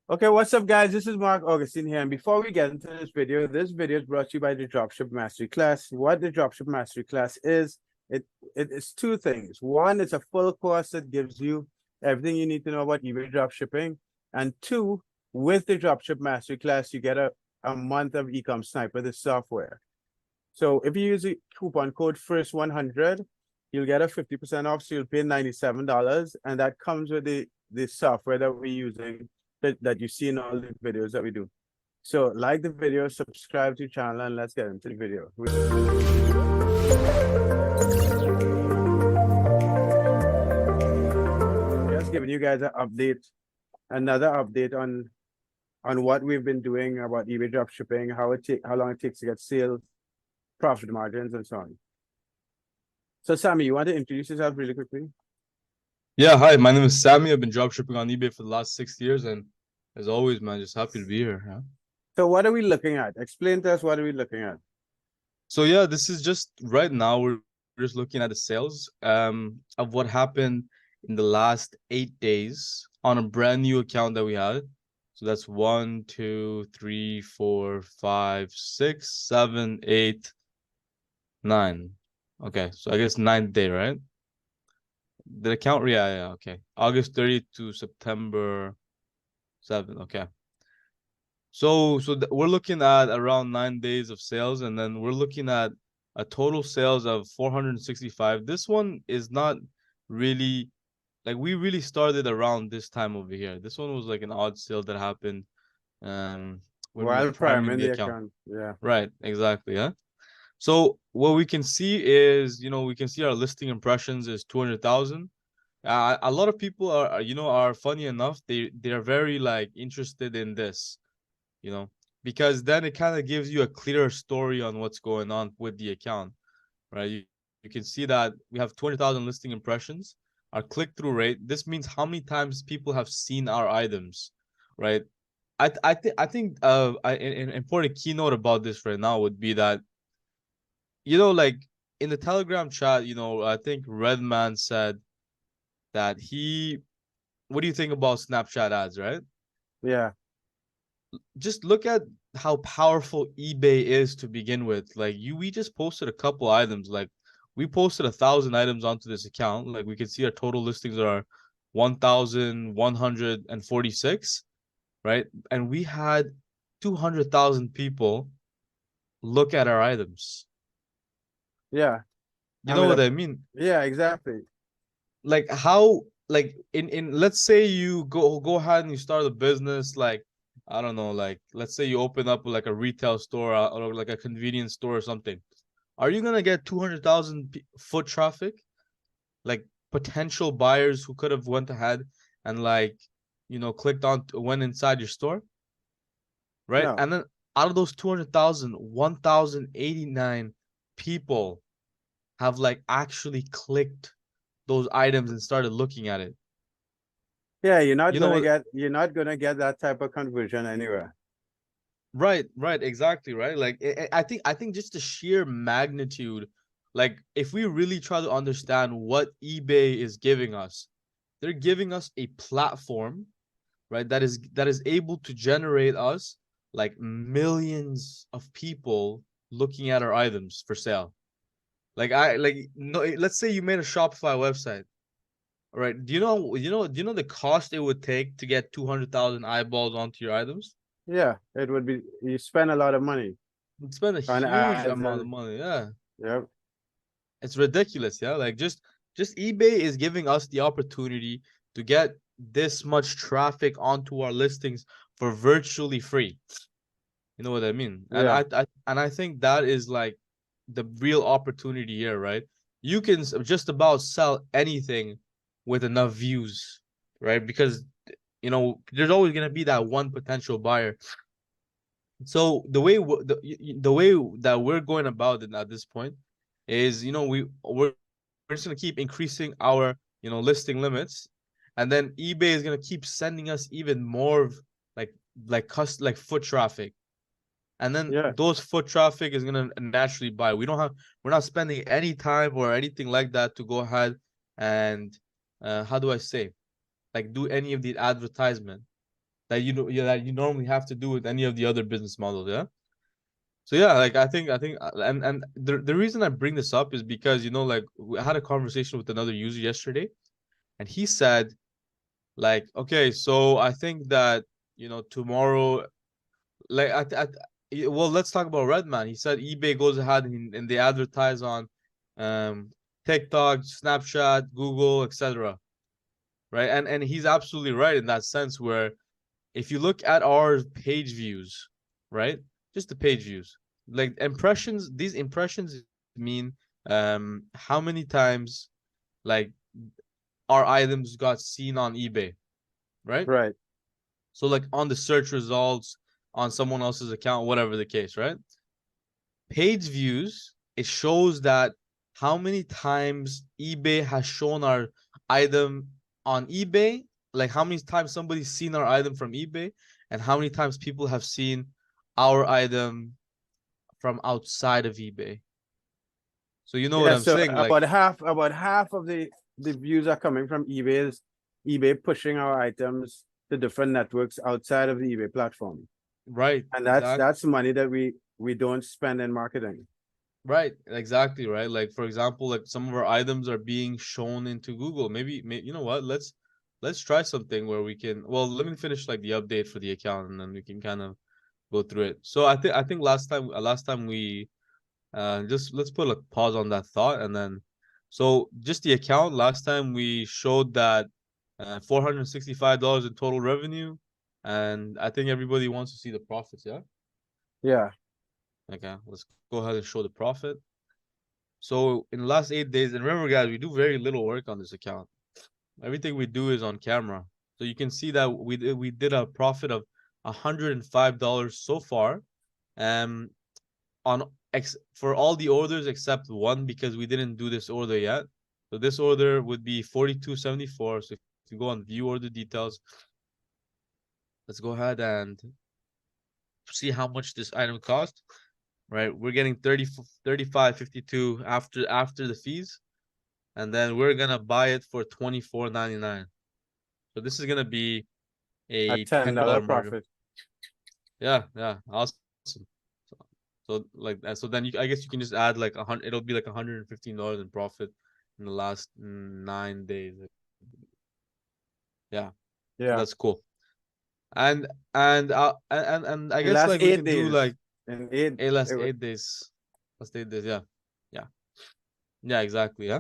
Okay, what's up, guys? This is Marc Augustine here. And before we get into this video is brought to you by the Dropship Mastery Class. What the Dropship Mastery Class is, it is two things. One, it's a full course that gives you everything you need to know about eBay dropshipping. And two, with the Dropship Mastery Class, you get a month of Ecom Sniper, the software. So if you use the coupon code FIRST100, you'll get a 50% off. So you'll pay $97, and that comes with the software that we're using that you see in all the videos that we do. So like the video, subscribe to the channel, and let's get into the video. Just giving you guys an update, another update on what we've been doing about eBay dropshipping, how long it takes to get sales, profit margins, and so on. So Sammy, you want to introduce yourself really quickly? Yeah, hi, my name is Sammy. I've been dropshipping on eBay for the last 6 years, and as always, man, just happy to be here. Huh? So what are we looking at? Explain to us, what are we looking at? So yeah, this is just right now we're just looking at the sales of what happened in the last 8 days on a brand new account that we had. So that's 1, 2, 3, 4, 5, 6, 7, 8, 9. Okay, so I guess 9th day, right? The account, yeah, okay. August 30th to September 7th, okay. So we're looking at around 9 days of sales, and then we're looking at a total sales of 465. This one is not really like we really started around this time over here. This one was like an odd sale that happened when we were While priming priming the the account. account, yeah. Right, exactly, yeah. So what we can see is, we can see our listing impressions is 200,000. A lot of people are funny enough. They're very like interested in this, because then it kind of gives you a clearer story on what's going on with the account, right? You can see that we have 200,000 listing impressions. Our click-through rate, this means how many times people have seen our items, right? I think an important keynote about this right now would be that, like in the Telegram chat, I think Redman said that what do you think about Snapchat ads, right? Yeah. Just look at how powerful eBay is to begin with. Like we just posted a couple items. Like we posted 1,000 items onto this account. Like we can see our total listings are 1,146, right? And we had 200,000 people look at our items. Yeah. You know what I mean? Yeah, exactly. Like how, like in let's say you go ahead and you start a business, like I don't know, like let's say you open up like a retail store or like a convenience store or something. Are you gonna get 200,000 foot traffic, like potential buyers who could have went ahead and like went inside your store, right? No. And then out of those 200,000, 1,089 people have like actually clicked those items and started looking at it. Yeah, You know what? you're not gonna get that type of conversion anywhere. Right, exactly, right. Like I think just the sheer magnitude, like if we really try to understand what eBay is giving us, they're giving us a platform, right, that is able to generate us like millions of people looking at our items for sale. Like no, let's say you made a Shopify website, right? Do you know the cost it would take to get 200,000 eyeballs onto your items? Yeah, it would be, you spend a lot of money You'd spend a on huge ads amount of and money. Yeah. yeah. It's ridiculous, yeah. Like just eBay is giving us the opportunity to get this much traffic onto our listings for virtually free. You know what I mean? And Yeah. I think that is like the real opportunity here, right? You can just about sell anything with enough views, right? Because there's always gonna be that one potential buyer. So the way that we're going about it at this point is, we're just gonna keep increasing our listing limits, and then eBay is gonna keep sending us even more like foot traffic, and then Yeah. those foot traffic is gonna naturally buy. We're not spending any time or anything like that to go ahead and how do I say, like, do any of the advertisement. that that you normally have to do with any of the other business models. Yeah. So yeah, like I think, and the reason I bring this up is because like I had a conversation with another user yesterday, and he said like, okay, so I think that tomorrow, like well, let's talk about Redman. He said eBay goes ahead and they advertise on um TikTok, Snapchat, Google, etc. Right, and he's absolutely right in that sense where if you look at our page views, right, just the page views, like impressions, these impressions mean how many times like our items got seen on eBay, right? Right. So like on the search results on someone else's account, whatever the case, right? Page views, it shows that how many times eBay has shown our item on eBay, like how many times somebody's seen our item from eBay, and how many times people have seen our item from outside of eBay. So you know what Yeah, I'm so saying? Like, about half of the views are coming from eBay pushing our items to different networks outside of the eBay platform. right, And exactly. that's money that we don't spend in marketing. Right, exactly, right. Like for example, like some of our items are being shown into Google. Maybe you know what? Let's try something where we can. Well, let me finish like the update for the account, and then we can kind of go through it. So I think last time we just let's put a pause on that thought, and then so just the account last time we showed that $465 in total revenue, and I think everybody wants to see the profits. Yeah. Yeah. Okay, let's go ahead and show the profit. So in the last 8 days, and remember, guys, we do very little work on this account. Everything we do is on camera. So you can see that we did a profit of $105 so far, um, on for all the orders except one because we didn't do this order yet. So this order would be 42.74. So if you go on view order details, let's go ahead and see how much this item cost. Right, we're getting 35.52 after the fees, and then we're gonna buy it for 24.99. So this is gonna be A a $10 $10 margin. profit. Yeah, yeah, awesome. So like that. So then I guess you can just add like 100. It'll be like $115 in profit in the last 9 days. Yeah, so Yeah. that's cool. And I In guess last like we eight can do days. like In eight a it last was 8 days. Last 8 days. Yeah, yeah, yeah. Exactly. Yeah.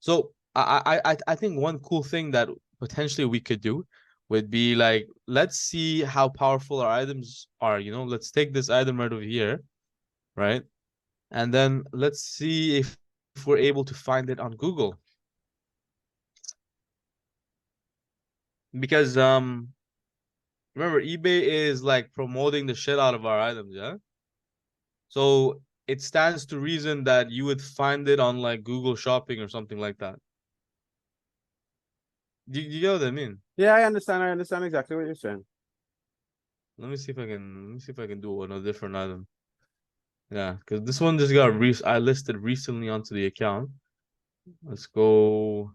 So I think one cool thing that potentially we could do would be like, let's see how powerful our items are. Let's take this item right over here, right? And then let's see if we're able to find it on Google. Because remember, eBay is like promoting the shit out of our items, yeah? So it stands to reason that you would find it on like Google Shopping or something like that. You get what I mean? Yeah, I understand exactly what you're saying. Let me see if I can do on a different item. Yeah, because this one just got I listed recently onto the account. Let's go.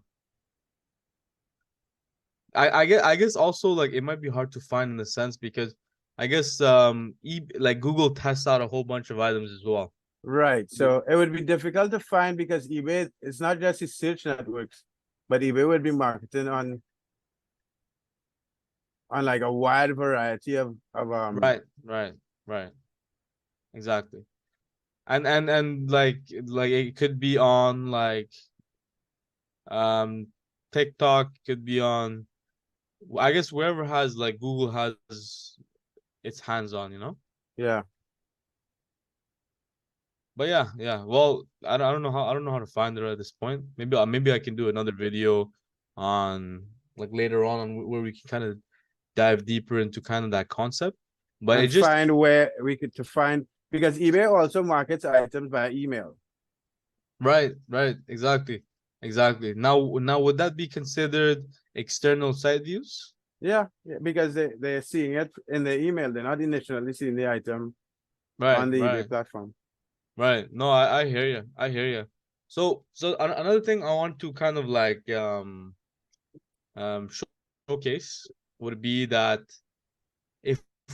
I guess also like it might be hard to find in a sense because I guess like Google tests out a whole bunch of items as well. Right. So it would be difficult to find because eBay, it's not just the search networks, but eBay would be marketing on like a wide variety of. Right, right, right. Exactly. And like it could be on like um TikTok, could be on, I guess wherever has like Google has its hands on. Yeah. But yeah, yeah. Well, I don't know how to find it at this point. Maybe I can do another video on like later on where we can kind of dive deeper into kind of that concept. But it And just find where we could to find because eBay also markets items by email. right, right, exactly. Exactly. Now would that be considered external site views? Yeah, yeah, because they're seeing it in the email. They're not initially seeing the item Right, on the eBay right, platform. right. No, I hear you. I hear you. So another thing I want to kind of like showcase would be that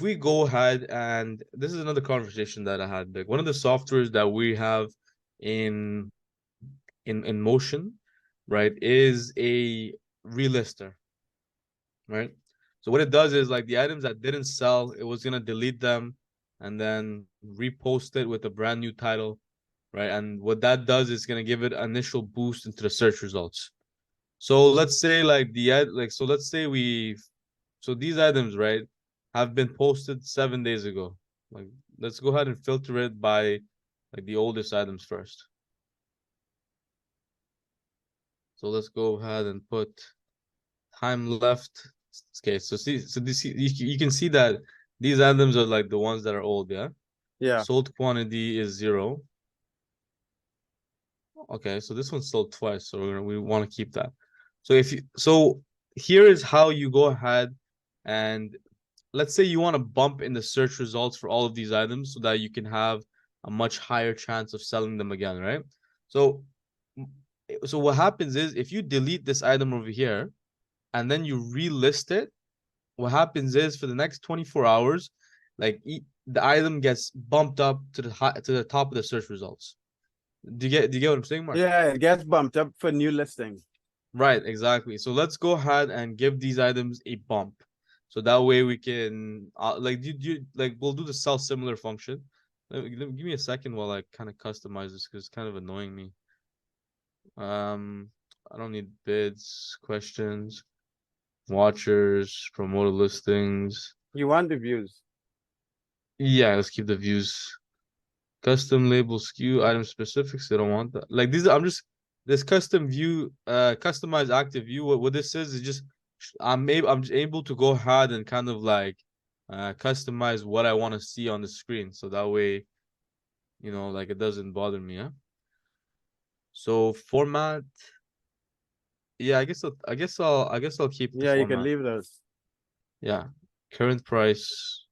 we go ahead, and this is another conversation that I had, like one of the softwares that we have in in motion, right, is a relister, right? So what it does is, like, the items that didn't sell, it was gonna delete them and then repost it with a brand new title, right? And what that does is gonna give it initial boost into the search results. So let's say, like, so let's say so these items, right, have been posted 7 days ago. Like, let's go ahead and filter it by, like, the oldest items first. So let's go ahead and put time left. Okay, so this, you can see that these items are like the ones that are old, yeah? Yeah. Sold quantity is 0. Okay, so this one's sold twice, so we want to keep that. So here is how you go ahead, and let's say you want to bump in the search results for all of these items so that you can have a much higher chance of selling them again, right? So so what happens is, if you delete this item over here and then you relist it, what happens is, for the next 24 hours, like, the item gets bumped up to the top of the search results. Do you get what I'm saying, Mark? Yeah, it gets bumped up for new listings. Right, exactly. So let's go ahead and give these items a bump. So that way we can, like, like, we'll do the sell similar function. Give me a second while I kind of customize this, because it's kind of annoying me. I don't need bids, questions, watchers, promoted listings. You want the views. Yeah, let's keep the views. Custom label SKU item specifics. They don't want that. Like, these, I'm just, this custom view, customized active view. What this is just, I'm just able to go ahead and kind of, like, customize what I want to see on the screen, so that way, like, it doesn't bother me. Yeah. So format. Yeah, I guess I'll keep the Yeah, you can format. leave those. Yeah. Current price,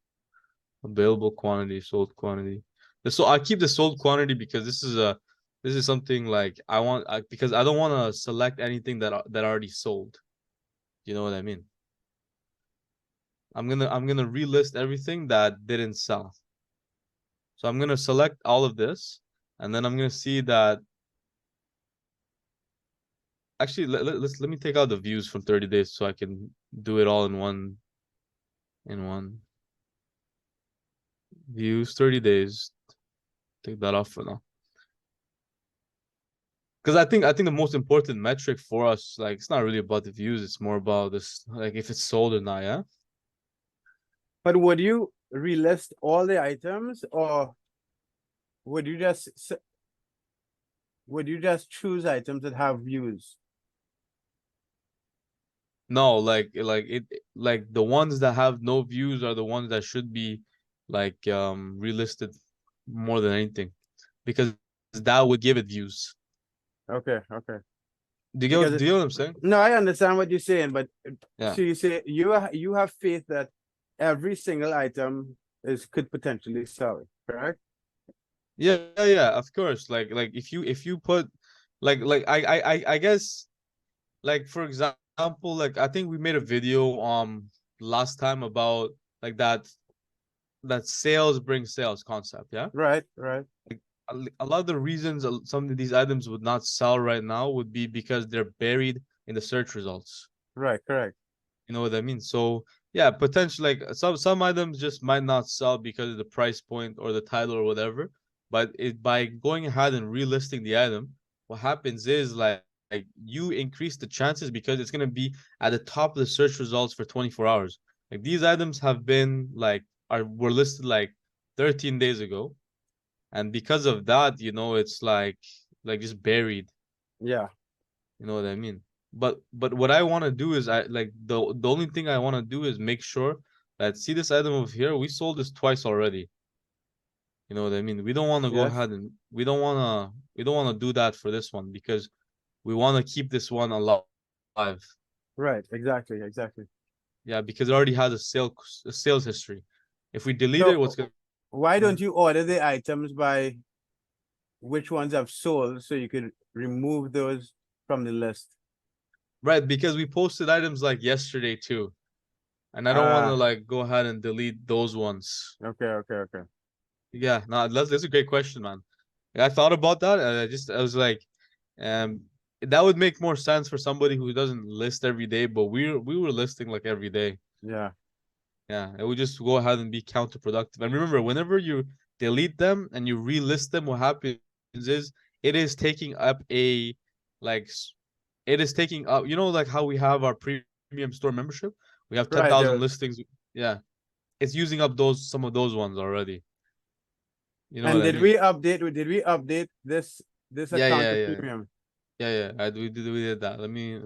available quantity, sold quantity. So I keep the sold quantity because this is something, like, because I don't want to select anything that already sold. You know what I mean? I'm gonna relist everything that didn't sell. So I'm gonna select all of this, and then I'm gonna see that. Actually, let me take out the views from 30 days so I can do it all in one. Views 30 days. Take that off for now. Because I think the most important metric for us, like, it's not really about the views, it's more about this, like, if it's sold or not, yeah? But would you relist all the items, or would you choose items that have views? No, like the ones that have no views are the ones that should be, like, relisted more than anything. Because that would give it views. Okay, okay. Do you get Because what, do you know what I'm saying? no, I understand what you're saying, but Yeah. so you say you have faith that every single item could potentially sell, correct? Yeah, yeah, of course. Like if you put, I guess, like, for example, like, I think we made a video last time about, like, that sales bring sales concept, yeah? Right, right, Like, a lot of the reasons some of these items would not sell right now would be because they're buried in the search results. right, correct. You know what I mean? So yeah, potentially, like, some items just might not sell because of the price point or the title or whatever. But by going ahead and relisting the item, what happens is, like, you increase the chances because it's gonna be at the top of the search results for 24 hours. Like, these items have been, like, were listed like 13 days ago, and because of that, it's like just buried. Yeah, You know what I mean? But what I want to do is, the only thing I want to do is make sure that, see this item over here, we sold this twice already. You know what I mean? We don't want to go yes, ahead and we don't want to do that for this one, because we want to keep this one alive. right, exactly, exactly. Yeah, because it already has a sales history. If we delete it, So what's gonna why uh, don't you order the items by which ones have sold so you could remove those from the list? right? Because we posted items like yesterday too. And I don't want to like go ahead and delete those ones. Okay. Yeah, no, that's a great question, man. I thought about that, and I was like, um, that would make more sense for somebody who doesn't list every day, but we were listing like every day. Yeah. Yeah, it would just go ahead and be counterproductive. And remember, whenever you delete them and you relist them, what happens is it is taking up like it is taking up, you know, like how we have our premium store membership, we have Right 10,000 there. listings. Yeah, it's using up some of those ones already. You know And what I mean? did we update this Yeah, account yeah, to yeah, premium? yeah. We did that. Let me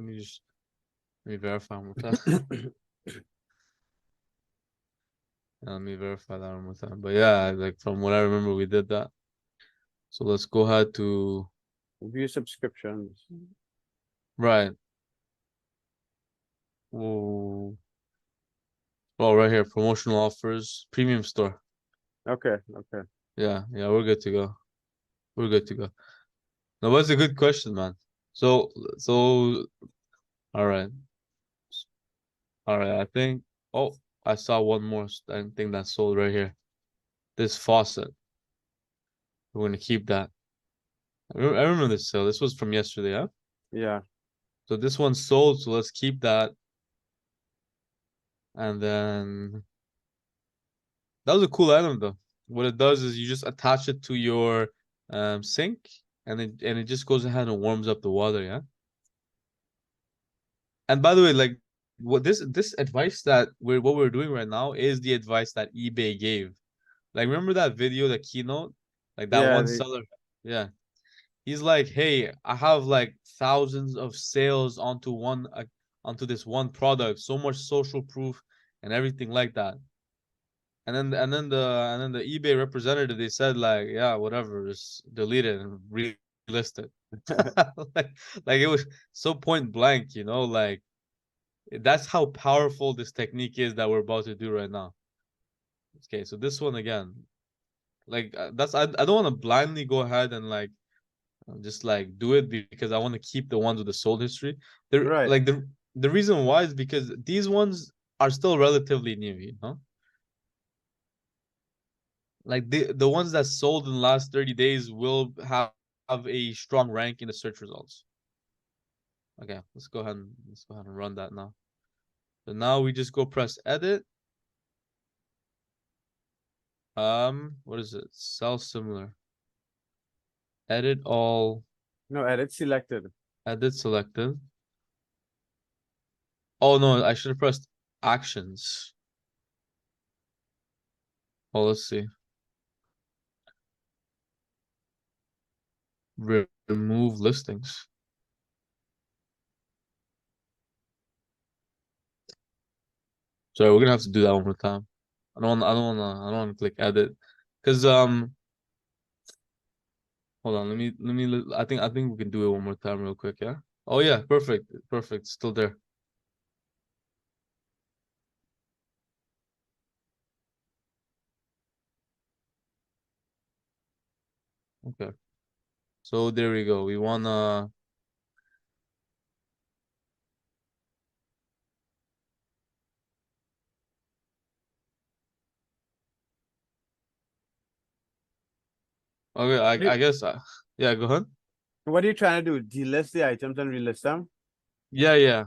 verify one more time. Let me verify that one more time. But yeah, like from what I remember, we did that. So let's go ahead to View subscriptions. right. Oh, oh, right here, promotional offers, premium store. Okay. Yeah, we're good to go. We're good to go. Now, that's a good question, man. So, so, all right, all right. I think. Oh, I saw one more thing that sold right here. This faucet. We're gonna keep that. I remember this sale. This was from yesterday, huh? Yeah. So this one sold. So let's keep that. And then that was a cool item, though. What it does is you just attach it to your sink, and it just goes ahead and warms up the water. Yeah. And by the way, like what this advice that we're doing right now is the advice that eBay gave. Like remember that video, the keynote, like that Yeah. one seller. Yeah, he's like, hey, I have like thousands of sales onto this one product, so much social proof and everything like that. And then the eBay representative, they said like, yeah, whatever, just delete it and relist it. like like it was so point blank, you know, like that's how powerful this technique is that we're about to do right now. Okay, so this one again, like I don't want to blindly go ahead and like just like do it because I want to keep the ones with the sold history. They're Right. like the reason why is because these ones are still relatively new, you know? Like the ones that sold in the last 30 days will have a strong rank in the search results. Okay, let's go ahead and run that now. So now we just go press edit. What is it? Sell similar. Edit all. No, edit selected. Edit selected. Oh no, I should have pressed actions. Oh, let's see. Remove listings. Sorry, we're gonna have to do that one more time. I don't wanna click edit. Cause hold on, I think we can do it one more time real quick, yeah? Oh yeah, perfect, still there. Okay. So there we go. We wanna okay, I guess yeah, go ahead. What are you trying to do? Delist the items and relist them? Yeah.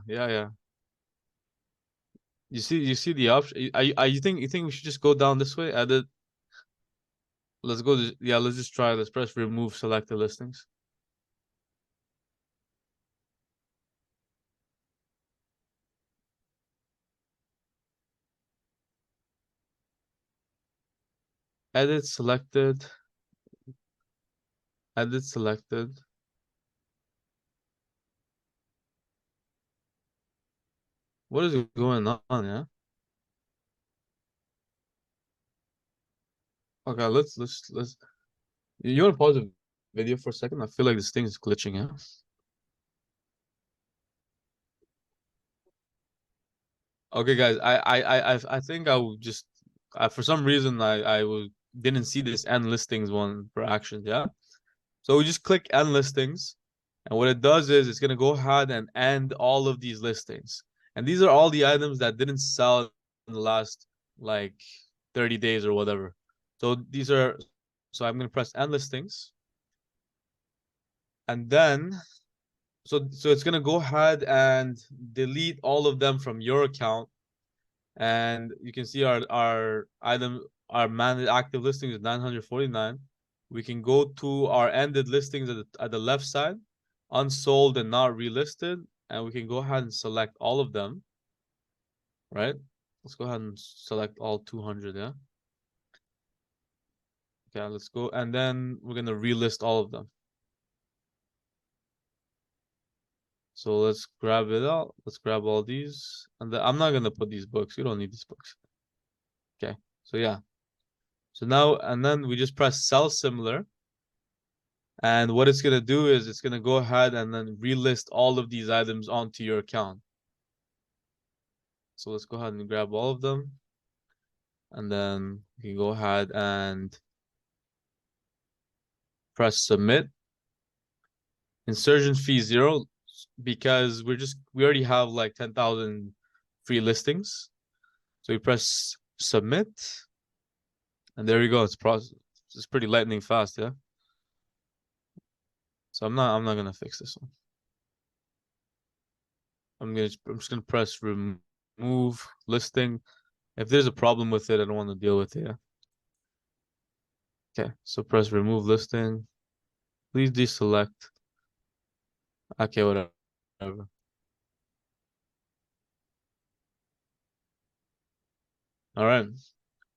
You see the option. You think we should just go down this way? Edit. Let's go yeah, let's just try. Let's press remove selected listings. Edit selected. Edit selected. What is going on, yeah? Okay, let's you wanna pause the video for a second? I feel like this thing is glitching, yeah? Okay, guys, I think I will just for some reason didn't see this end listings one for actions, yeah? So we just click end listings, and what it does is it's gonna go ahead and end all of these listings. And these are all the items that didn't sell the last like 30 days or whatever. So these are, so I'm gonna press end listings, and then so it's gonna go ahead and delete all of them from your account, and you can see our item, our managed active listings is 949. We can go to our ended listings at the left side, unsold and not relisted, and we can go ahead and select all of them, right? Let's go ahead and select all 200, yeah? Okay, let's go, and then we're gonna relist all of them. So let's grab it out. Let's grab all these, and I'm not gonna put these books. You don't need these books. Okay, so yeah. So now, and then we just press sell similar. And what it's going to do is it's going to go ahead and then relist all of these items onto your account. So let's go ahead and grab all of them. And then you can go ahead and press submit. Insertion fee 0, because we already have like 10,000 free listings. So we press submit. And there you go. It's pretty lightning fast, yeah. So I'm not gonna fix this one. I'm just gonna press remove listing. If there's a problem with it, I don't want to deal with it. Yeah. Okay, so press remove listing. Please deselect. Okay, whatever. All right.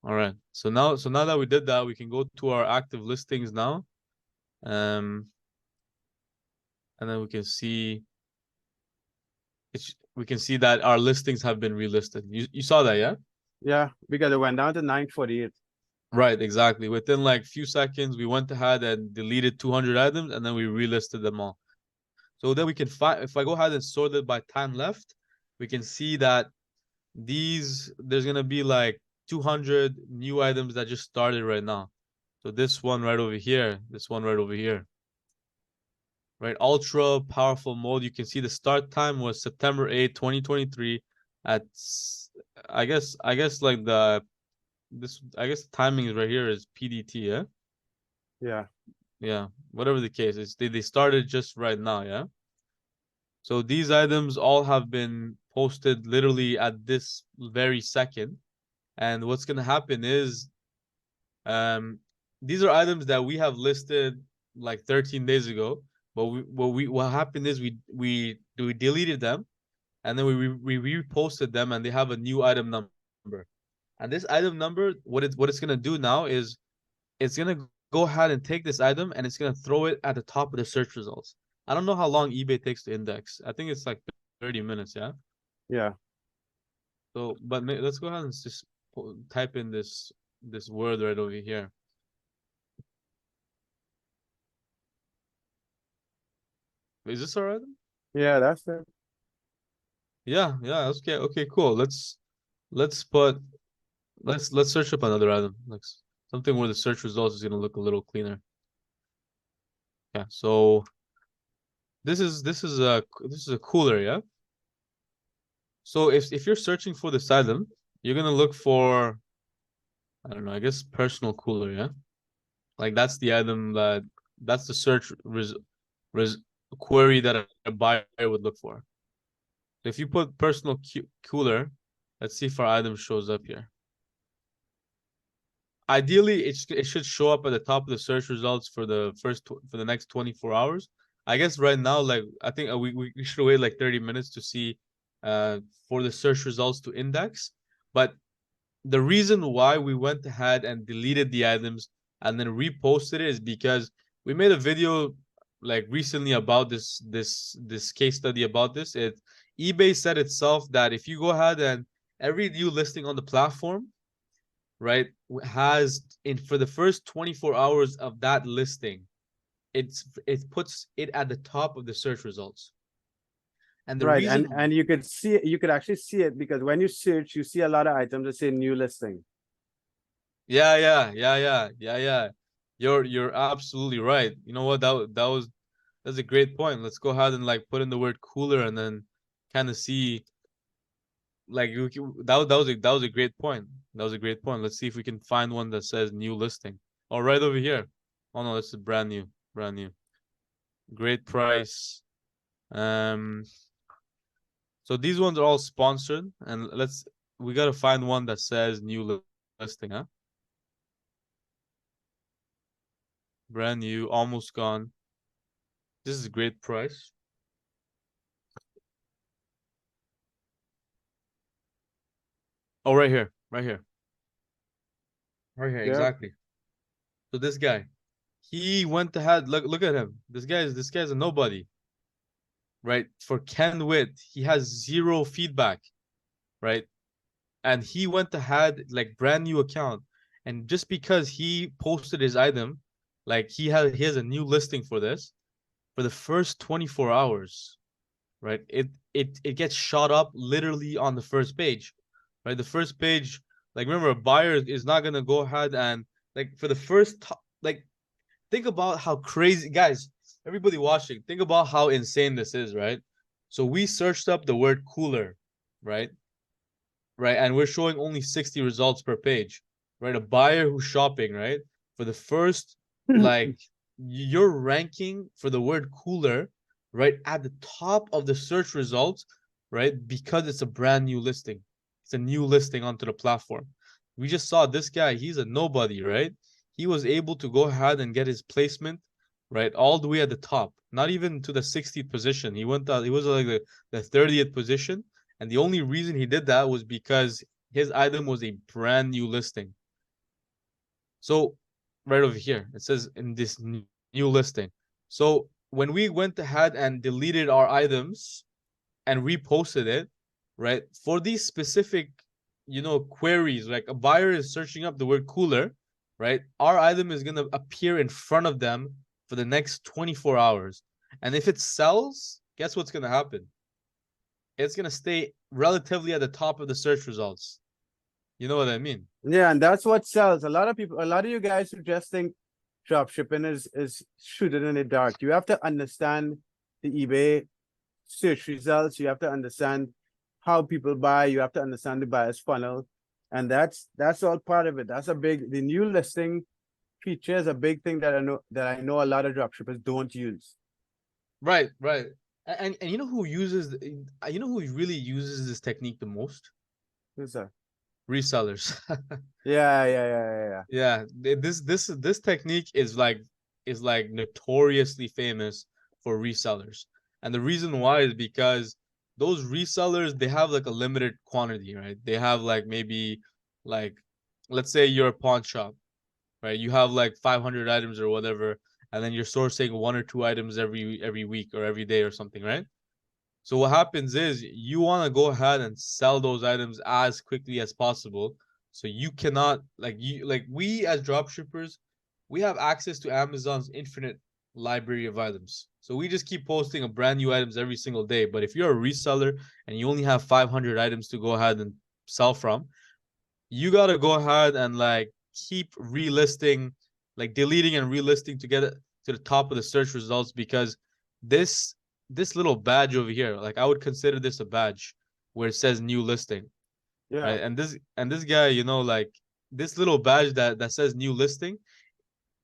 All right. So now that we did that, we can go to our active listings now. And then we can see we can see that our listings have been relisted. You saw that, yeah? Yeah, because it went down to 948. Right, exactly. Within like few seconds, we went ahead and deleted 200 items, and then we relisted them all. So then we can find, if I go ahead and sort it by time left, we can see that there's gonna be like 200 new items that just started right now. So this one right over here, this one right over here. Right, ultra powerful mode. You can see the start time was September 8, 2023 at I guess like the timing is right here is PDT, yeah? Yeah. Yeah, whatever the case is, they started just right now, yeah? So these items all have been posted literally at this very second. And what's gonna happen is these are items that we have listed like 13 days ago, but what happened is we deleted them, and then we reposted them, and they have a new item number. And this item number, what it's gonna do now is it's gonna go ahead and take this item, and it's gonna throw it at the top of the search results. I don't know how long eBay takes to index. I think it's like 30 minutes, yeah? Yeah. So, but let's go ahead and just type in this word right over here. Is this all right? Yeah, that's it. Yeah, okay, okay, cool. Let's put let's search up another item. Like something where the search results is gonna look a little cleaner. Yeah, so this is a cooler, yeah? So if you're searching for this item, you're gonna look for, I don't know, I guess personal cooler, yeah? Like that's the item that's the search query that a buyer would look for. So if you put personal cooler, let's see if our item shows up here. Ideally, it should show up at the top of the search results for the for the next 24 hours. I guess right now, like I think we should wait like 30 minutes to see for the search results to index. But the reason why we went ahead and deleted the items and then reposted it is because we made a video like recently about this case study about this. eBay said itself that if you go ahead and every new listing on the platform, right, has in for the first 24 hours of that listing, it puts it at the top of the search results. And the Right. reason, And you could actually see it because when you search, you see a lot of items that say new listing. yeah. You're absolutely right. You know what? That's a great point. Let's go ahead and like put in the word cooler and then kind of see like that was a great point. That was a great point. Let's see if we can find one that says new listing. Oh, right over here. Oh no, this is brand new. Brand new. Great price. So these ones are all sponsored, and we gotta find one that says new listing, huh? Brand new, almost gone. This is a great price. Oh, right here, right here, right here, Yeah. exactly. So this guy, he went ahead. Look at him. This guy's a nobody, right? For Ken Witt, he has zero feedback, right? And he went ahead like brand new account, and just because he posted his item, like he has a new listing for this for the first 24 hours, right? It gets shot up literally on the first page, right? The first page, like remember, a buyer is not gonna go ahead and like for the like think about how crazy, guys, everybody watching, think about how insane this is, right? So we searched up the word cooler, right? Right, and we're showing only 60 results per page, right? A buyer who's shopping, right? For the first, like, you're ranking for the word cooler, right? At the top of the search results, right? Because it's a brand new listing. It's a new listing onto the platform. We just saw this guy, he's a nobody, right? He was able to go ahead and get his placement, right? All the way at the top, not even to the 60th position. He was like the 30th position, and the only reason he did that was because his item was a brand new listing. So right over here, it says in this new listing. So when we went ahead and deleted our items and reposted it, right? For these specific, queries, like a buyer is searching up the word cooler, right? Our item is going to appear in front of them for the next 24 hours. And if it sells, guess what's going to happen? It's gonna stay relatively at the top of the search results. You know what I mean? Yeah, and that's what sells. A lot of people, a lot of you guys who just think drop shipping is shooting in the dark. You have to understand the eBay search results. You have to understand how people buy. You have to understand the buyer's funnel, and that's all part of it. The new listing feature is a big thing that I know a lot of dropshippers don't use. Right, right. And you know who you know who really uses this technique the most? Who's that? Resellers. Yeah. Yeah, this technique is like notoriously famous for resellers. And the reason why is because those resellers, they have like a limited quantity, right? They have like maybe like let's say you're a pawn shop, right? You have like 500 items or whatever, and then you're sourcing one or two items every week or every day or something, right? So what happens is you want to go ahead and sell those items as quickly as possible. So you cannot like we as dropshippers, we have access to Amazon's infinite library of items. So we just keep posting a brand new items every single day. But if you're a reseller and you only have 500 items to go ahead and sell from, you gotta go ahead and like keep relisting, like deleting and relisting to get it to the top of the search results because this this little badge over here, like I would consider this a badge where it says new listing, Yeah, right? And this guy, like this little badge that says new listing,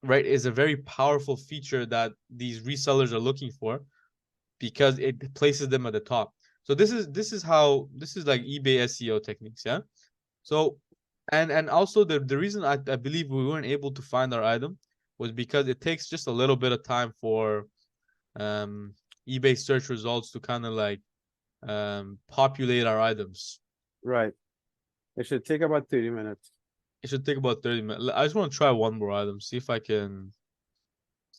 right, is a very powerful feature that these resellers are looking for because it places them at the top. So this is like eBay SEO techniques, yeah. So, and also the reason I believe we weren't able to find our item was because it takes just a little bit of time for um eBay search results to kind of like populate our items. right. It should take about 30 minutes. It should take about 30 minutes. I just want to try one more item, see if I can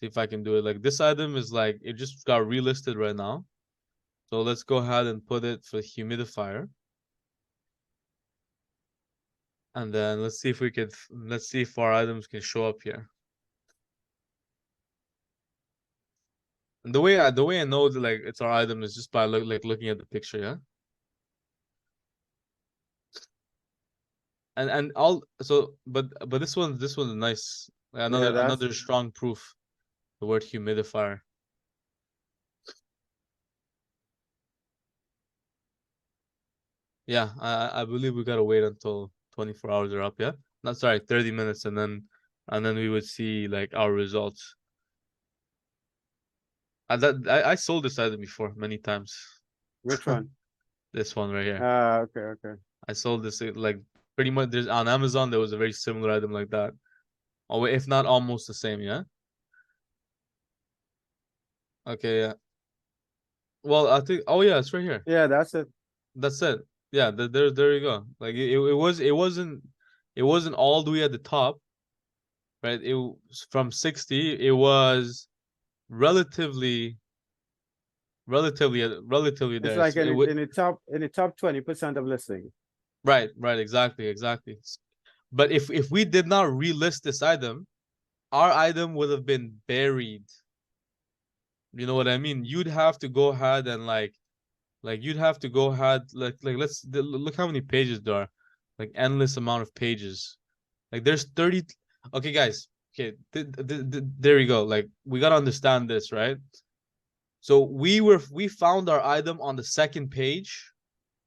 do it. Like this item is like it just got relisted right now. So let's go ahead and put it for humidifier. And then let's see if our items can show up here. And the way I know that like it's our item is just by looking at the picture, yeah. And all so but this one's nice. Yeah, Another strong proof. The word humidifier. Yeah, I believe we gotta wait until 24 hours are up, yeah? Not sorry, 30 minutes, and then we would see like our results. I sold this item before many times. Which one? This one right here. Okay, okay. I sold this like pretty much. There's on Amazon there was a very similar item like that. Oh, if not almost the same, yeah. Okay, yeah. Well, I think. Oh yeah, it's right here. Yeah, that's it. That's it. Yeah, there you go. Like it wasn't all the way at the top, right? It was from 60. It was relatively relatively It's there. like So in it would in the top 20% of listings. right, exactly. But if we did not relist this item, our item would have been buried. You know what I mean? You'd have to go ahead and like you'd have to go ahead like look how many pages there are. Like endless amount of pages. Like there's 30. Okay, guys. Okay, there we go. Like we gotta understand this, right? So we found our item on the second page,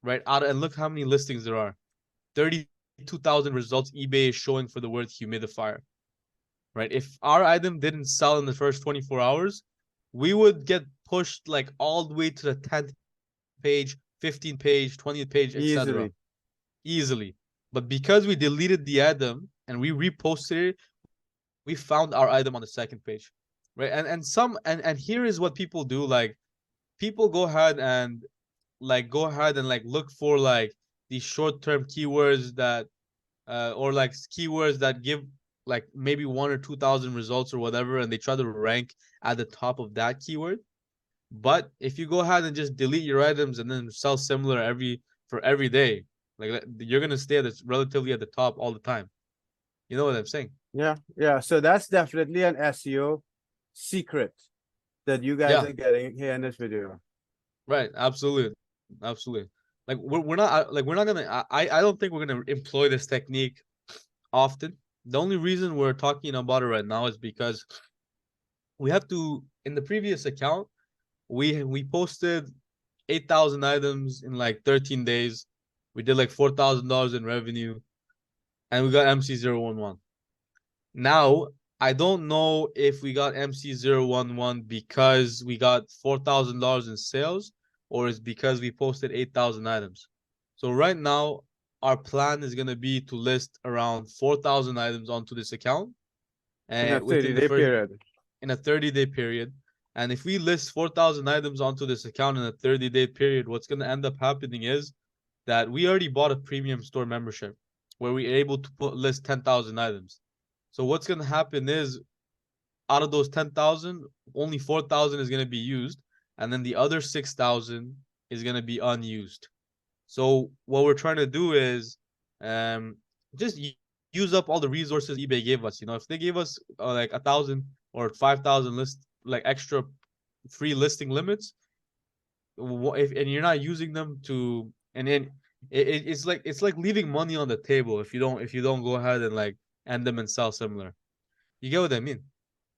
right? Out and look how many listings there are. 32,000 results eBay is showing for the word humidifier, right? If our item didn't sell in the first 24 hours, we would get pushed like all the way to the 10th page, 15th page, 20th page, etc. Easily. Easily. But because we deleted the item and we reposted it, we found our item on the second page. Right. And here is what people do. Like people go ahead and like look for like these short-term keywords that or like keywords that give like maybe 1 or 2 thousand results or whatever, and they try to rank at the top of that keyword. But if you go ahead and just delete your items and then sell similar for every day, like you're gonna stay at relatively at the top all the time. You know what I'm saying? Yeah, yeah. So that's definitely an SEO secret that you guys Yeah, are getting here in this video. right. Absolutely. Like we're not like we're not gonna. I don't think we're gonna employ this technique often. The only reason we're talking about it right now is because we have to. In the previous account, we posted 8,000 items in like 13 days. We did like $4,000 in revenue, and we got MC011. Now, I don't know if we got MC011 because we got $4,000 in sales or it's because we posted 8,000 items. So right now, our plan is going to be to list around 4,000 items onto this account In a and within the 30-day first period. in a 30-day period. And if we list 4,000 items onto this account in a 30-day period, what's going to end up happening is that we already bought a premium store membership where we're able to list 10,000 items. So what's going to happen is out of those 10,000, only 4,000 is going to be used. And then the other 6,000 is going to be unused. So what we're trying to do is um, just use up all the resources eBay gave us. You know, if they gave us like 1,000 or 5,000 list like extra free listing limits, if and you're not using them to, and then it's like leaving money on the table if you don't go ahead and like end them and sell similar. You get what I mean?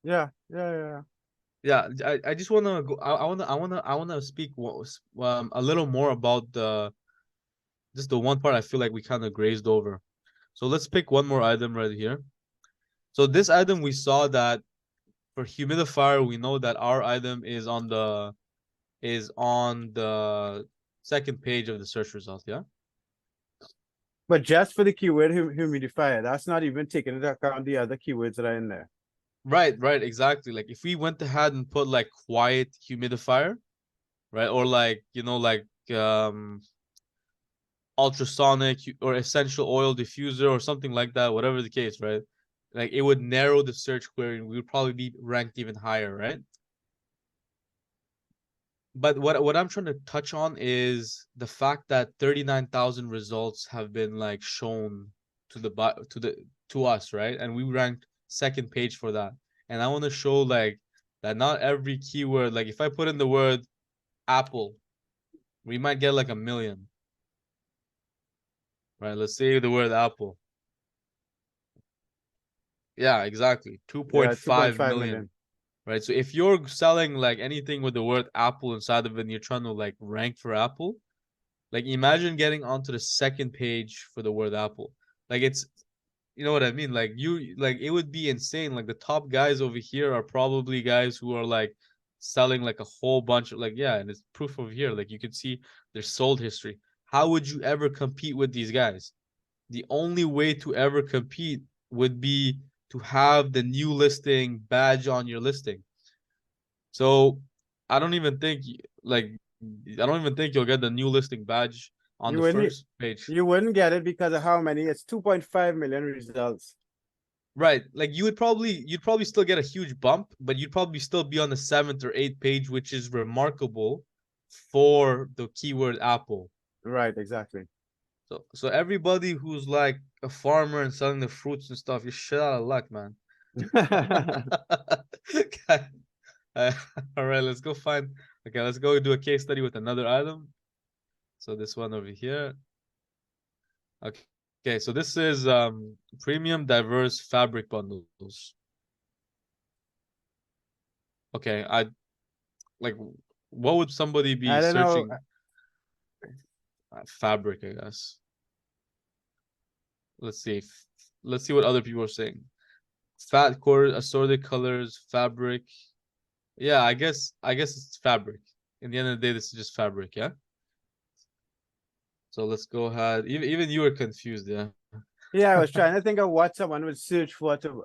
Yeah, yeah, yeah. Yeah, I just wanna go. I wanna speak a little more about the just the one part I feel like we kind of grazed over. So let's pick one more item right here. So this item we saw that for humidifier we know that our item is on the second page of the search result. Yeah. But just for the keyword humidifier, that's not even taking into account the other keywords that are in there. Right, exactly. Like if we went ahead and put like quiet humidifier, right, or like like ultrasonic or essential oil diffuser or something like that, whatever the case, right? Like it would narrow the search query and we would probably be ranked even higher, right? But what I'm trying to touch on is the fact that 39,000 results have been like shown to to us, right? And we ranked second page for that. And I want to show like that not every keyword, like if I put in the word Apple, we might get like 1 million, right? Let's say the word Apple. Yeah, exactly. Yeah, 2.5 2.5 million. million. Right. So if you're selling like anything with the word Apple inside of it and you're trying to like rank for Apple, Like imagine getting onto the second page for the word apple. Like it's, you know what I mean? Like it would be insane. Like the top guys over here are probably guys who are like selling like a whole bunch of, like, yeah, and it's proof of here. Like you can see their sold history. How would you ever compete with these guys? The only way to ever compete would be to have the new listing badge on your listing. So I don't even think like I don't even think you'll get the new listing badge on You the wouldn't first page. you wouldn't get it because of how many? It's 2.5 million results. Right. Like you'd probably still get a huge bump, but you'd probably still be on the seventh or eighth page, which is remarkable for the keyword apple. Right, exactly. So everybody who's like a farmer and selling the fruits and stuff, you're shit out of luck, man. Okay. Uh, all right, let's go find. Okay, let's go do a case study with another item. So this one over here. Okay. Okay, so this is premium diverse fabric bundles. Okay, I like, what would somebody be I don't know. searching? Fabric, I guess. Let's see. Let's see what other people are saying. Fat core, assorted colors, fabric. Yeah, I guess it's fabric. In the end of the day, this is just fabric, yeah? So let's go ahead. Even you were confused, yeah. Yeah, I was trying to think of what someone would search for to.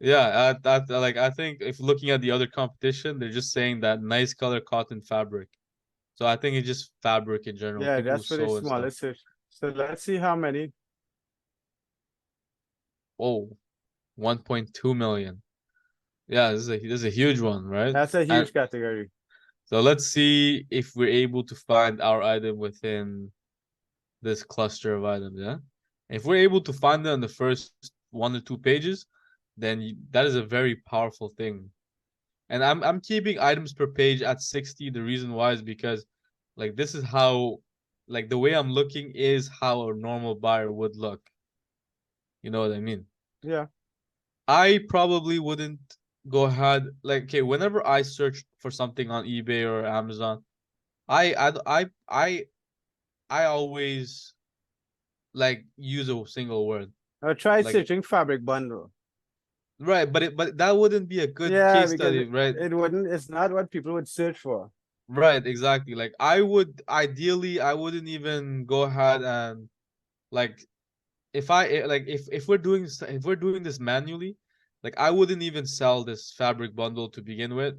Yeah, I think if looking at the other competition, they're just saying that nice color cotton fabric. So I think it's just fabric in general. Yeah, People who that's for the sew and stuff. smallest search. So let's see how many. Oh, 1.2 million. Yeah, this is a huge one, right? That's a And huge category. so let's see if we're able to find our item within this cluster of items, yeah? If we're able to find it on the first 1 or 2 pages, then that is a very powerful thing. And I'm keeping items per page at 60. The reason why is because like this is how, like the way I'm looking is how a normal buyer would look. You know what I mean? Yeah. I probably wouldn't go ahead, like, okay, whenever I search for something on eBay or Amazon, I I I I I always like use a single word. I'll try Like, searching fabric bundle. right, but that wouldn't be a good Yeah, case because study, right? it wouldn't, it's not what people would search for. Right, exactly. Like I would ideally I wouldn't even go ahead and like if we're doing if we're doing this manually, like I wouldn't even sell this fabric bundle to begin with,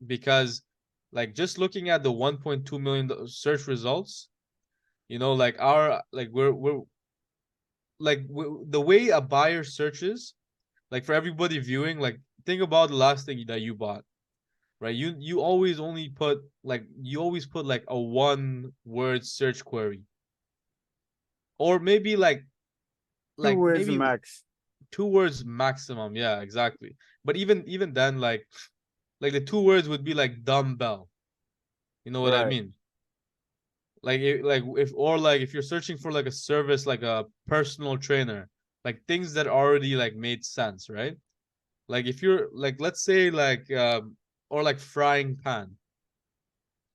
because like just looking at the 1.2 million search results, like our like we're like the way a buyer searches, like for everybody viewing, like think about the last thing that you bought, right? You always only put like you always put like a one word search query, or maybe Two like words maybe max. 2 words maximum. Yeah, exactly. But even then, like the 2 words would be like dumbbell. You know what I Right. mean? Like if you're searching for like a service, like a personal trainer, like things that already like made sense, right? Like if you're like, let's say like or like frying pan,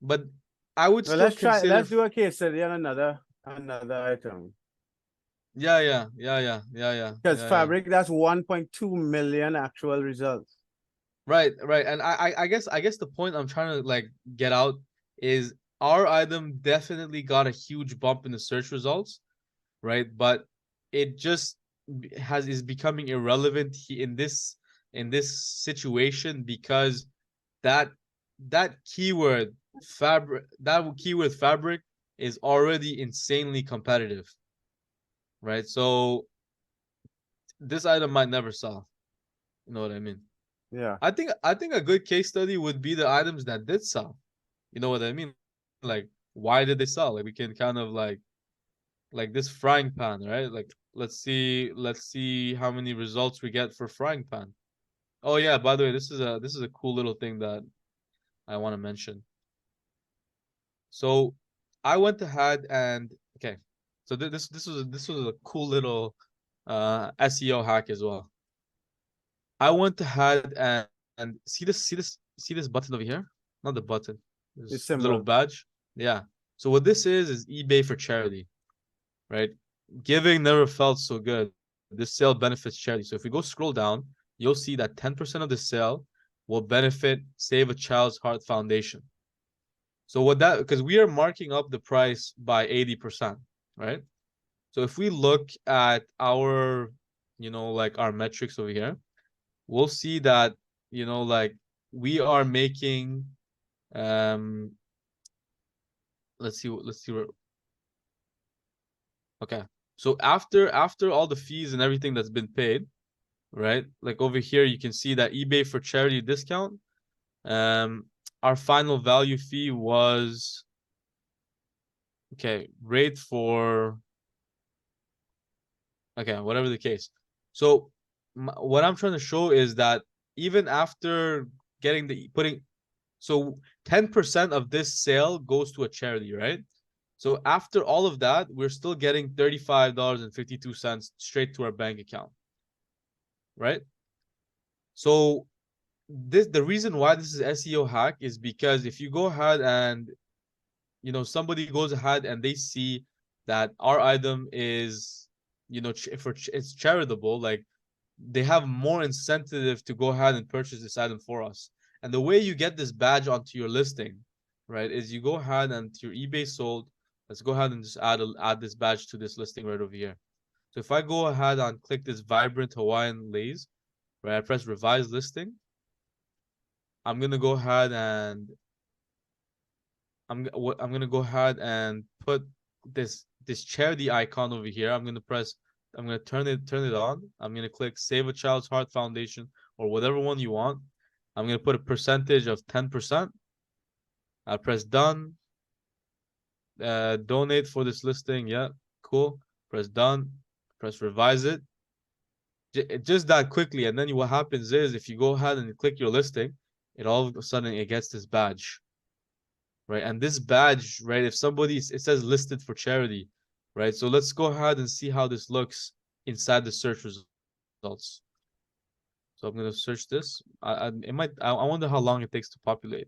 but I would Well, still consider let's do a case study on another item. Because yeah. fabric, that's 1.2 million actual results. Right. And I guess the point I'm trying to like get out is our item definitely got a huge bump in the search results, right? But it just is becoming irrelevant in this situation, because that keyword fabric is already insanely competitive, right? So this item might never sell. You know what I mean? Yeah. I think a good case study would be the items that did sell. You know what I mean? Like, why did they sell? Like we can kind of like this frying pan, right? Like let's see how many results we get for frying pan. Oh yeah, by the way, this is a cool little thing that I want to mention. So I went ahead and okay. So this was a cool little SEO hack as well. I went ahead and see this button over here? Not the button. It's This little symbol. badge. Yeah. So what this is eBay for charity, right? Giving never felt so good. This sale benefits charity. So if we go scroll down, you'll see that 10% of the sale will benefit Save a Child's Heart Foundation. So what that, because we are marking up the price by 80%, right? So if we look at our, like our metrics over here, we'll see that, like we are making, um, let's see where, okay. So after all the fees and everything that's been paid, right? Like over here, you can see that eBay for charity discount, our final value fee was, okay, rate for, okay, whatever the case. So what I'm trying to show is that even after getting so 10% of this sale goes to a charity, right? So after all of that, we're still getting $35.52 straight to our bank account, right? So the reason why this is SEO hack is because if you go ahead and somebody goes ahead and they see that our item is, if it's charitable, like they have more incentive to go ahead and purchase this item for us. And the way you get this badge onto your listing, right, is you go ahead and to your eBay sold. Let's go ahead and just add this badge to this listing right over here. So if I go ahead and click this vibrant Hawaiian lace, right, I press revise listing. I'm gonna go ahead and I'm gonna go ahead and put this charity icon over here. I'm gonna turn it on. I'm gonna click Save a Child's Heart Foundation or whatever one you want. I'm gonna put a percentage of 10%. I press done. Donate for this listing. Yeah, cool. Press done. Press revise it. Just that quickly, and then what happens is if you go ahead and click your listing, it all of a sudden it gets this badge. Right, and this badge, right, if somebody, it says listed for charity, right? So let's go ahead and see how this looks inside the search results. So I'm gonna search this. I wonder how long it takes to populate.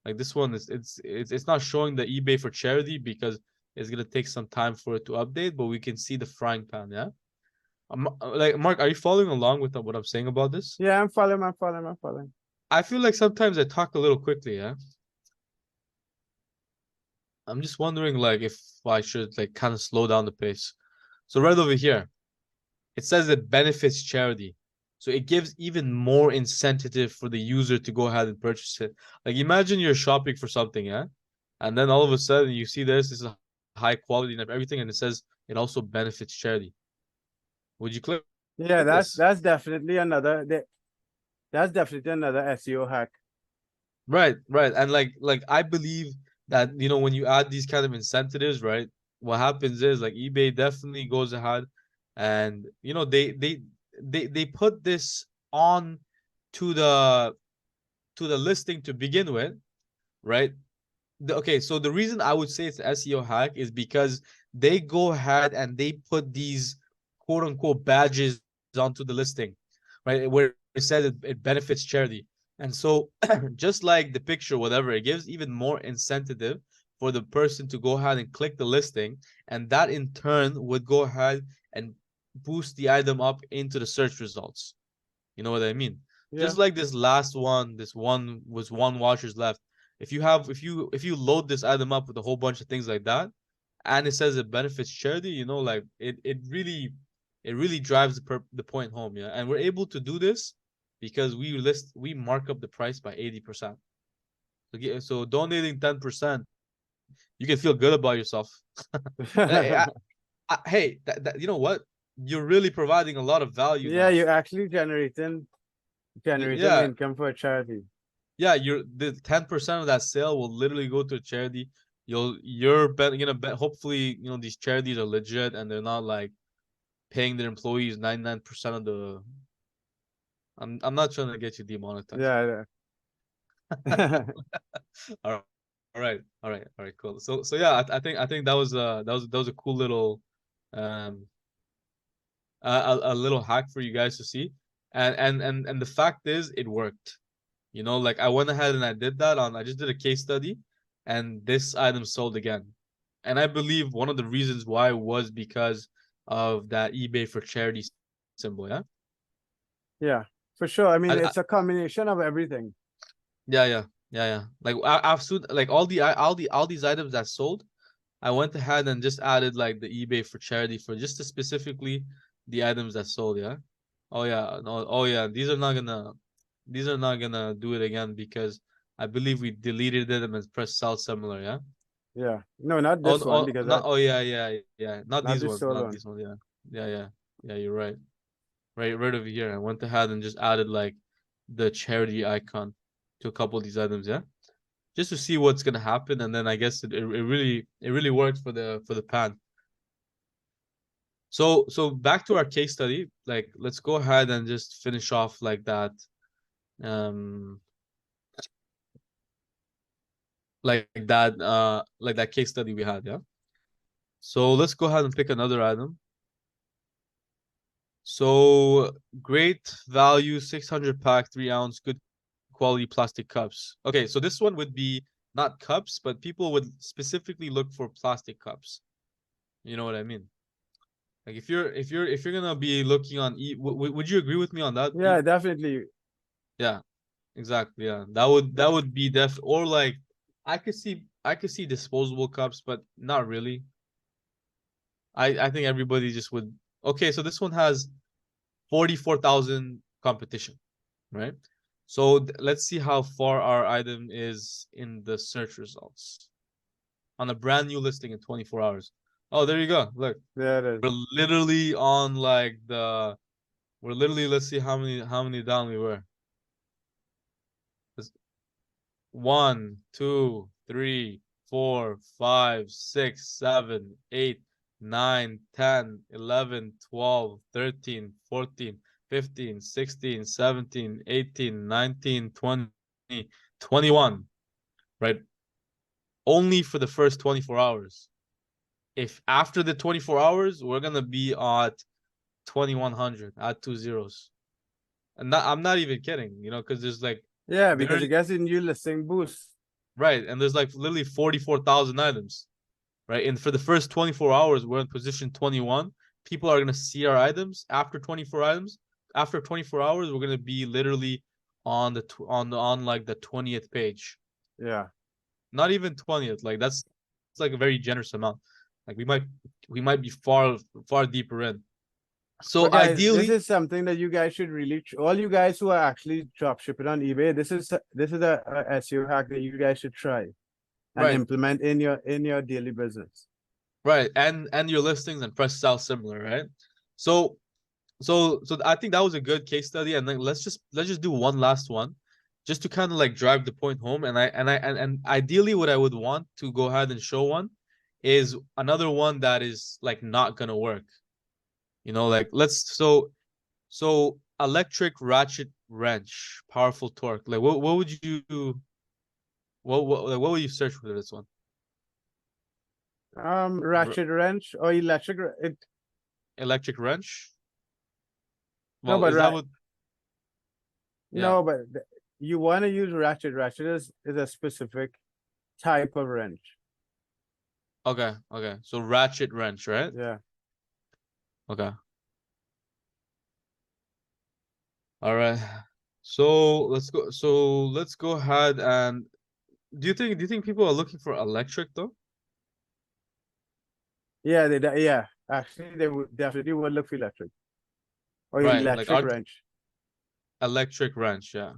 Like this one is it's not showing the eBay for charity because it's gonna take some time for it to update, but we can see the frying pan. Yeah, like Mark, are you following along with what I'm saying about this? Yeah, I'm following. I feel like sometimes I talk a little quickly. Yeah, I'm just wondering like if I should like kind of slow down the pace. So right over here, it says it benefits charity. So it gives even more incentive for the user to go ahead and purchase it. Like imagine you're shopping for something, yeah? And then all of a sudden you see this is a high quality and everything, and it says it also benefits charity. Would you click Yeah, this? that's definitely that's definitely another SEO hack. Right, right. And like I believe that when you add these kind of incentives, right, what happens is like eBay definitely goes ahead and they put this on to the listing to begin with, right? Okay, so the reason I would say it's an SEO hack is because they go ahead and they put these quote unquote badges onto the listing, right? Where it says it benefits charity. And so just like the picture, whatever, it gives even more incentive for the person to go ahead and click the listing. And that in turn would go ahead and boost the item up into the search results. You know what I mean? Yeah. Just like this last one, this one was one washers left. If you load this item up with a whole bunch of things like that, and it says it benefits charity, like it really drives the point home, yeah. And we're able to do this because we mark up the price by 80%. So donating 10%, you can feel good about yourself. Hey, you know what? You're really providing a lot of value Yeah, now. you're actually generating Yeah, income for a charity. yeah, the 10% of that sale will literally go to a charity. You're gonna bet hopefully, these charities are legit and they're not like paying their employees 99% of the I'm not trying to get you demonetized. Yeah, yeah. All right. All right, cool. So yeah, I think that was a cool little um a little hack for you guys to see. And the fact is it worked. Like I went ahead and I just did a case study and this item sold again. And I believe one of the reasons why was because of that eBay for charity symbol, yeah? Yeah, for sure. I mean, I it's a combination of everything. yeah. Like I've soon like all these items that sold, I went ahead and just added like the eBay for charity for just to specifically the items that sold, yeah. Oh yeah, no, oh yeah, these are not gonna do it again because I believe we deleted them and pressed sell similar, yeah. Yeah. No, not Oh, this one oh, because not, that oh yeah. Not not these this ones, sole not one. these ones, yeah. Yeah, you're right. Right over here. I went ahead and just added like the charity icon to a couple of these items, yeah. Just to see what's gonna happen, and then I guess it really worked for the pan. So back to our case study. Like let's go ahead and just finish off um like that case study we had, yeah. So let's go ahead and pick another item. So great value, 600 pack, 3 ounce, good quality plastic cups. Okay, so this one would be not cups, but people would specifically look for plastic cups. You know what I mean? Like if you're gonna be looking on would you agree with me on that? Yeah, definitely. Yeah, exactly. Yeah, that would be or like I could see disposable cups, but not really. I think everybody just would. Okay, so this one has 44,000 competition, right? So let's see how far our item is in the search results on a brand new listing in 24 hours. Oh, there you go. Look, There it is. we're literally on like we're literally, let's see how many down we were. It's 1, 2, 3, 4, 5, 6, 7, 8, 9, 10, 11, 12, 13, 14, 15, 16, 17, 18, 19, 20, 21, right? Only for the first 24 hours. If after the 24 hours, we're gonna be at 2100 at 2 zeros. And I'm not even kidding, you know, because there's like Yeah, because there it gets a new listing boost. right, and there's like literally 44,000 items, right? And for the first 24 hours, we're in position 21. People are gonna see our items after 24 items. After 24 hours, we're gonna be literally on on like the 20th page. Yeah. Not even 20th. Like that's it's like a very generous amount. Like we might be far deeper in. But So guys, this ideally, is something that you guys should really, all you guys who are actually drop shipping on eBay, this is a SEO hack that you guys should try and right, implement in your daily business. right, and your listings and press sell similar, right? So so I think that was a good case study, and then let's just do one last one, just to kind of like drive the point home. And ideally, what I would want to go ahead and show one is another one that is like not gonna work. You know, like so electric ratchet wrench, powerful torque. Like what would you what would you search for this one? Ratchet wrench or electric, Electric wrench. no, Well, but is that what? Yeah. no, but you want to use ratchet. Ratchet is a specific type of wrench. Okay. Okay. So ratchet wrench, right? Yeah. Okay. All right. So let's go. So let's go ahead and do you think people are looking for electric though? Yeah, yeah. Actually, they would definitely would look for electric or Right. Like electric our wrench. electric wrench, yeah.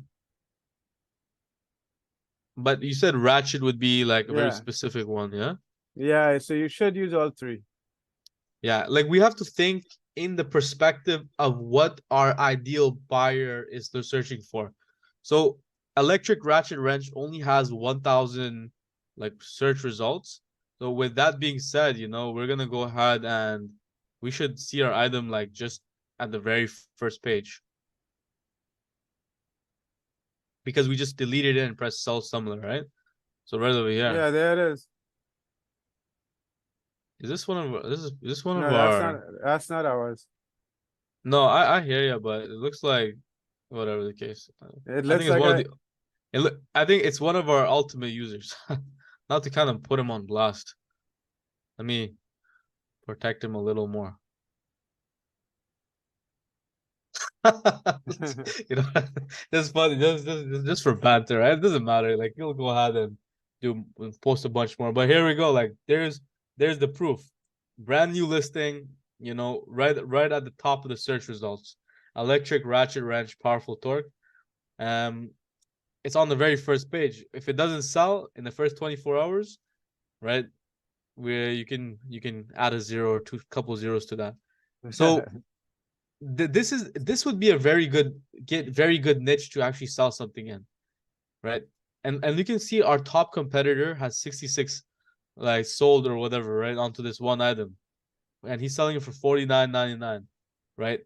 But you said ratchet would be like a very Yeah. specific one, yeah? Yeah. So you should use all three. Yeah, like we have to think in the perspective of what our ideal buyer is they're searching for. So electric ratchet wrench only has 1,000 like search results. So with that being said, you know, we're gonna go ahead and we should see our item like just at the very first page because we just deleted it and pressed sell similar, right? So right over here. Yeah, there it is. Is this one of this is this one of No, our that's not ours. no, I hear you, but it looks like whatever the case. It I think looks it's like one of a the I think it's one of our ultimate users. Not to kind of put him on blast. Let me protect him a little more. You know, that's funny. Just for banter, right? It doesn't matter. Like he'll go ahead and post a bunch more. But here we go. Like there's the proof. Brand new listing. You know, right at the top of the search results. Electric ratchet wrench, powerful torque. It's on the very first page. If it doesn't sell in the first 24 hours, right? Where you can add a zero or two couple zeros to that. So this would be a very good niche to actually sell something in, right? And you can see our top competitor has 66 like sold or whatever, right, onto this one item, and he's selling it for 49.99, right?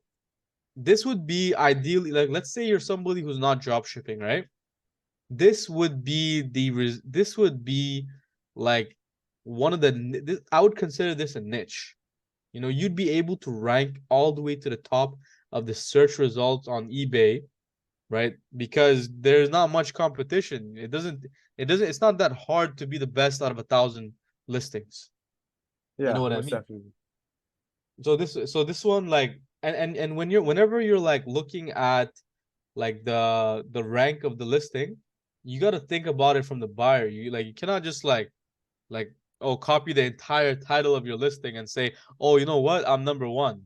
This would be ideally, like, let's say you're somebody who's not drop shipping, right? This would be this would be like one of the I would consider this a niche. You know, you'd be able to rank all the way to the top of the search results on eBay, right? Because there's not much competition. It's not that hard to be the best out of 1,000 listings. You Yeah, know what I most mean? definitely. So this one, like, and whenever you're like looking at like the rank of the listing, you got to think about it from the buyer. You cannot just like oh, copy the entire title of your listing and say, oh, you know what, I'm number one.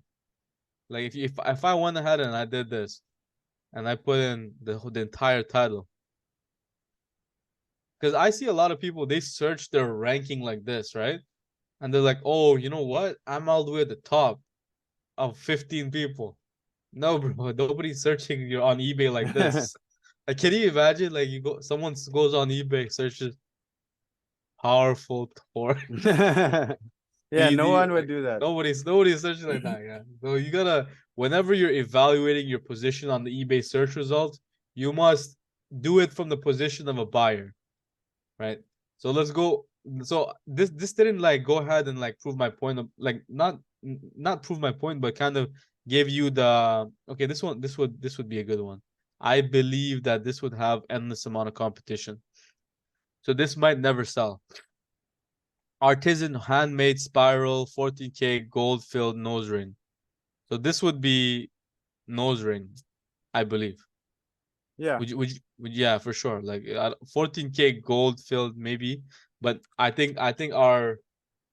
Like if I went ahead and I did this and I put in the entire title, because I see a lot of people, they search their ranking like this, right? And they're like, oh, you know what, I'm all the way at the top of 15 people. No, bro, nobody's searching you on eBay like this. Like, can you imagine? Like, someone goes on eBay, searches powerful torque, Yeah, no BD. one would Like, do that. nobody's searching like that. Yeah. So you gotta, whenever you're evaluating your position on the eBay search results, you must do it from the position of a buyer, right? So let's go. So this didn't like go ahead and like prove my point of, like, not prove my point, but kind of give you the, okay, this would be a good one. I believe that this would have endless amount of competition. So this might never sell. Artisan handmade spiral 14K gold filled nose ring. So this would be nose ring, I believe. Yeah. Yeah, for sure. Like 14K gold filled maybe, but I think our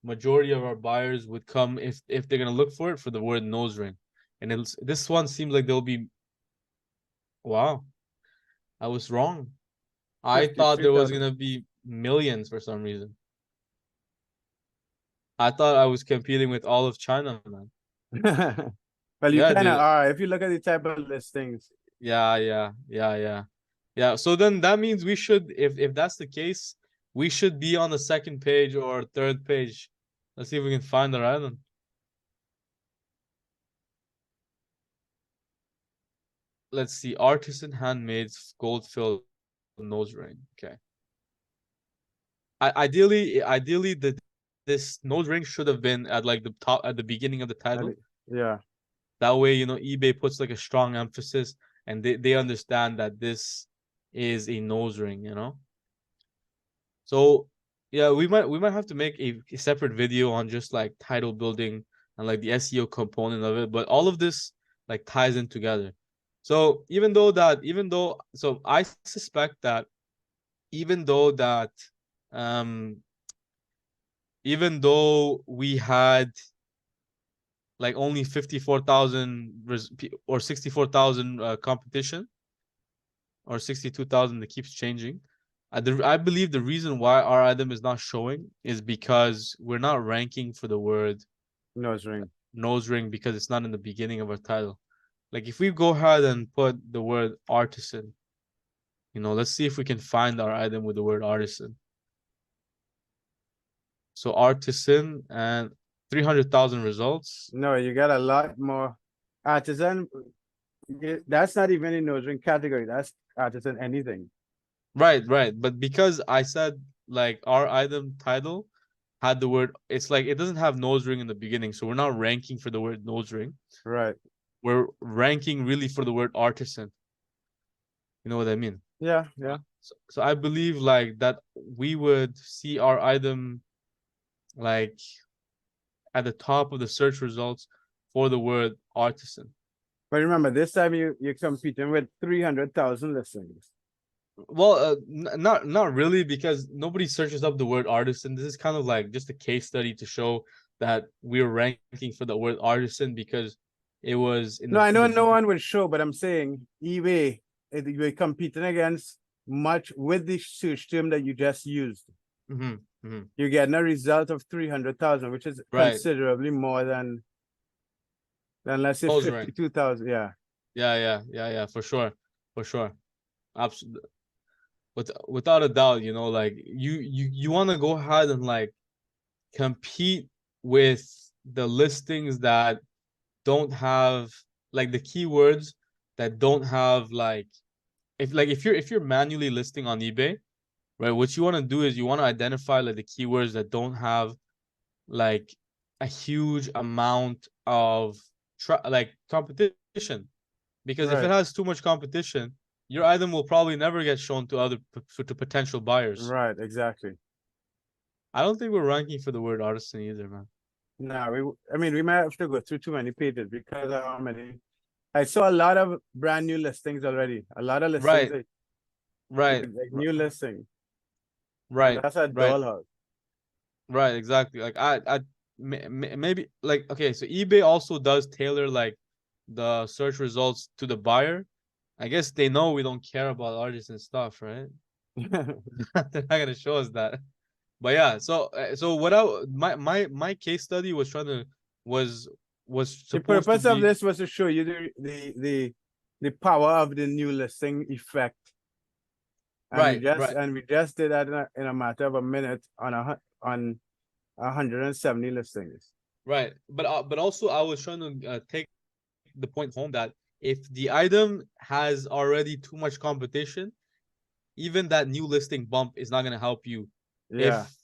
majority of our buyers would come, if they're gonna look for it, for the word nose ring. And this one seems like there'll be, wow, I was wrong. I thought there was 53,000. gonna be millions for some reason. I thought I was competing with all of China, man. Well, you Yeah, kind of dude. are. If you look at the type of listings. Yeah. So then that means we should, if that's the case, we should be on the second page or third page. Let's see if we can find the island. Let's see, artisan handmade gold filled nose ring. Okay. Ideally, this nose ring should have been at like the top, at the beginning of the title. Yeah. That way, you know, eBay puts like a strong emphasis, and they understand that this is a nose ring, you know. So yeah, we might have to make a separate video on just like title building and like the SEO component of it, but all of this like ties in together. So so I suspect that even though that um even though we had like only 54,000 or 64,000 competition, or 62,000, that keeps changing. I believe the reason why our item is not showing is because we're not ranking for the word Nose ring. nose ring, because it's not in the beginning of our title. Like if we go ahead and put the word artisan, you know, let's see if we can find our item with the word artisan. So artisan and 300,000 results. No, you got a lot more. Artisan, that's not even in nose ring category. That's artisan anything. Right. But because I said like our item title had the word, it's like it doesn't have nose ring in the beginning, so we're not ranking for the word nose ring. Right. We're ranking really for the word artisan. You know what I mean? Yeah. Yeah. So I believe like that we would see our item like at the top of the search results for the word artisan. But remember, this time you're competing with 300,000 listings. Well, not really, because nobody searches up the word artisan. This is kind of like just a case study to show that we're ranking for the word artisan because it was in No, I know the no one would show, but I'm saying eBay, you're competing against much with the search term that you just used. You're getting a result of 300,000, which is right. considerably more than let's say Close rank. 52,000. Yeah. Yeah, for sure. Absolutely. Without a doubt, you know, like you want to go ahead and like compete with the listings that don't have like the keywords that don't have like if you're manually listing on eBay, right? What you want to do is you want to identify like the keywords that don't have like a huge amount of like competition, because if it Right. has too much competition, your item will probably never get shown to other to potential buyers. Right. Exactly. I don't think we're ranking for the word artisan either, man. No, I mean, we might have to go through too many pages because of how many. I saw a lot of brand new listings already. A lot of listings, Right, like new listings. And right, that's a right, dollhouse. right. Exactly. Like maybe like okay. So eBay also does tailor like the search results to the buyer. I guess they know we don't care about artisan stuff, right? They're not gonna show us that. But yeah, so what I my case study was trying to was The supposed to purpose of be this was to show you the power of the new listing effect. And right, right, we just did that in a matter of a minute on 170 listings. right. But also I was trying to take the point home that if the item has already too much competition, even that new listing bump is not gonna help you Yeah. if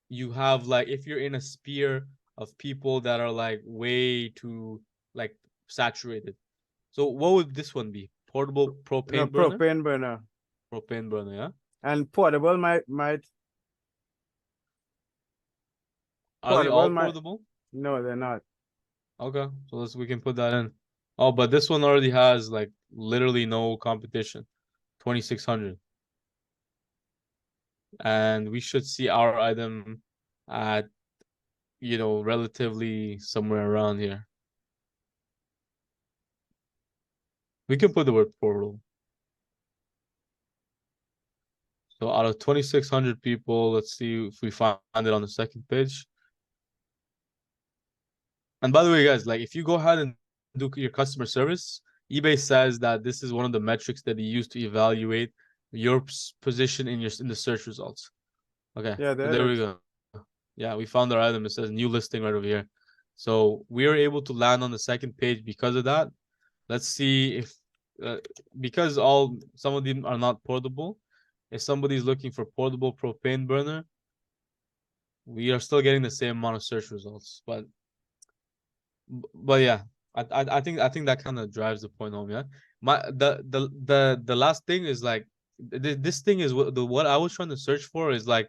you have like if you're in a sphere of people that are like way too like saturated. So what would this one be? Portable No, propane burner? propane burner. Propane burner, yeah. And portable might Are they portable all might portable? no, they're not. Okay, so we can put that in. Oh, but this one already has like literally no competition. 2600. And we should see our item at, you know, relatively somewhere around here. We can put the word portal. So out of 2600 people, let's see if we find it on the second page. And by the way, guys, like if you go ahead and do your customer service, eBay says that this is one of the metrics that they use to evaluate your position in the search results. Okay, Yeah, so there there it we is. go. Yeah, we found our item. It says new listing right over here. So we are able to land on the second page because of that. Let's see if because some of them are not portable. If somebody's looking for portable propane burner, we are still getting the same amount of search results. But yeah, I think that kind of drives the point home. Yeah, the last thing is like this thing is what I was trying to search for is like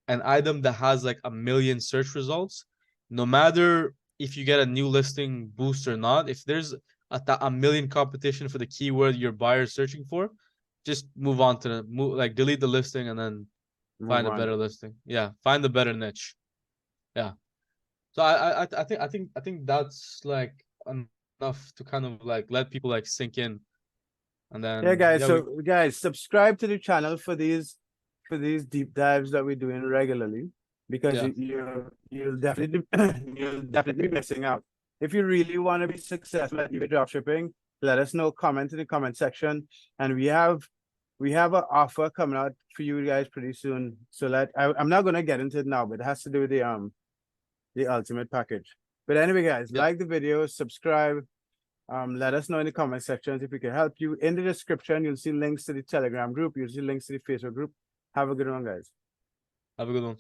an item that has like a million search results. No matter if you get a new listing boost or not, if there's a million competition for the keyword your buyer is searching for, just move on to like delete the listing and then Move find a on. better listing. Yeah, find a better niche. Yeah. So I think that's like enough to kind of like let people like sink in, and Yeah, then guys. yeah we So guys, subscribe to the channel for these deep dives that we're doing regularly because yeah you'll definitely you'll definitely be missing out. If you really want to be successful at eBay dropshipping, let us know. Comment in the comment section, and we have an offer coming out for you guys pretty soon. So I'm not gonna get into it now, but it has to do with the ultimate package. But anyway, guys, yep. like the video, subscribe. Let us know in the comment sections if we can help you. In the description, you'll see links to the Telegram group. You'll see links to the Facebook group. Have a good one, guys. Have a good one.